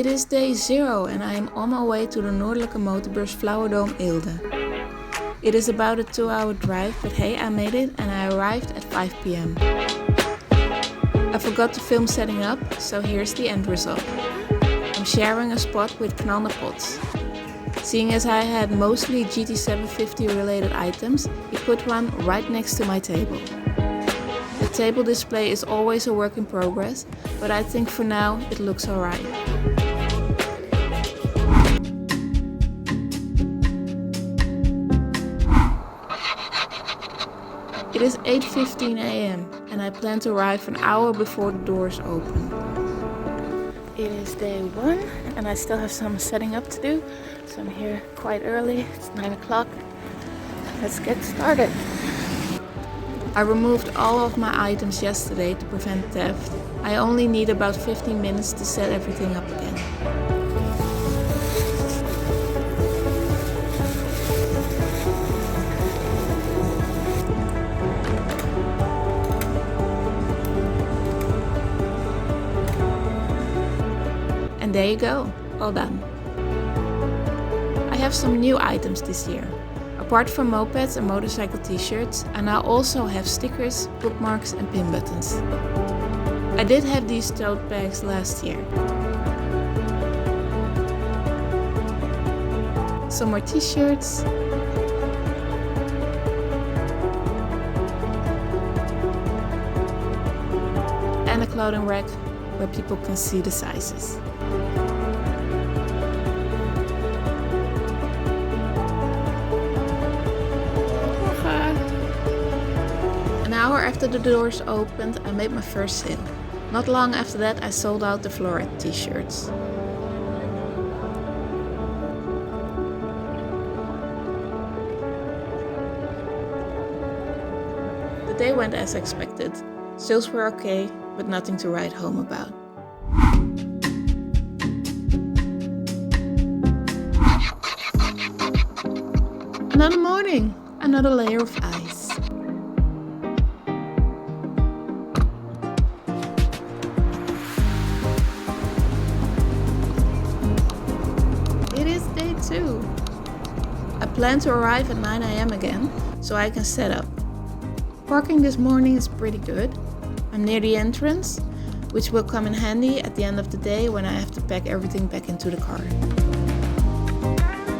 It is day 0 and I am on my way to the Noordelijke Motorbeurs Flauwerdome Eelde. It is about a 2-hour drive, but hey, I made it and I arrived at 5 p.m. I forgot to film setting up, so here's the end result. I'm sharing a spot with knallenpots. Seeing as I had mostly GT750 related items, he put one right next to my table. The table display is always a work in progress, but I think for now it looks alright. It is 8:15 a.m. and I plan to arrive an hour before the doors open. It is day 1 and I still have some setting up to do, so I'm here quite early. It's 9 o'clock. Let's get started. I removed all of my items yesterday to prevent theft. I only need about 15 minutes to set everything up again. And there you go, all done. I have some new items this year. Apart from mopeds and motorcycle t-shirts, I now also have stickers, bookmarks and pin buttons. I did have these tote bags last year. Some more t-shirts. And a clothing rack where people can see the sizes. An hour after the doors opened, I made my first sale. Not long after that, I sold out the floret t-shirts. The day went as expected. Sales were okay, but nothing to write home about. Another morning, another layer of ice. It is day 2. I plan to arrive at 9 a.m. again, so I can set up. Parking this morning is pretty good. I'm near the entrance, which will come in handy at the end of the day when I have to pack everything back into the car.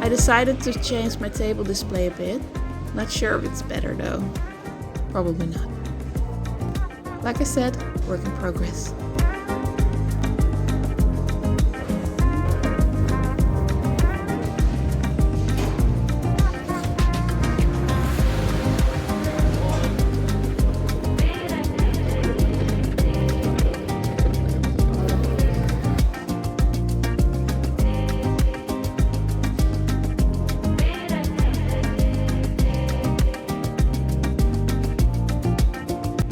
I decided to change my table display a bit. Not sure if it's better though. Probably not. Like I said, work in progress.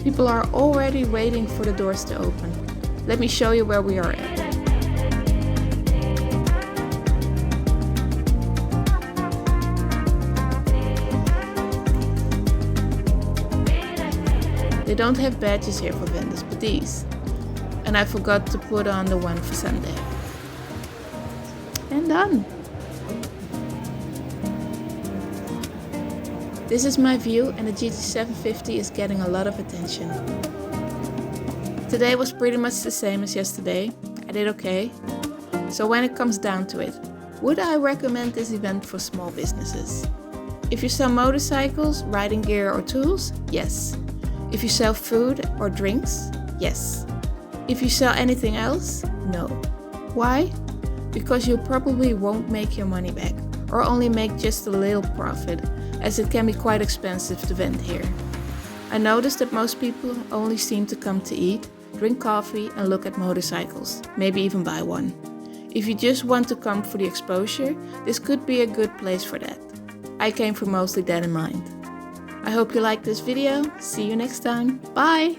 People are already waiting for the doors to open. Let me show you where we are at. They don't have badges here for vendors, but these. And I forgot to put on the one for Sunday. And done. This is my view and the GT750 is getting a lot of attention. Today was pretty much the same as yesterday. I did okay. So when it comes down to it, would I recommend this event for small businesses? If you sell motorcycles, riding gear or tools, yes. If you sell food or drinks, yes. If you sell anything else, no. Why? Because you probably won't make your money back or only make just a little profit, as it can be quite expensive to vend here. I noticed that most people only seem to come to eat, drink coffee and look at motorcycles, maybe even buy one. If you just want to come for the exposure, this could be a good place for that. I came for mostly that in mind. I hope you liked this video. See you next time. Bye!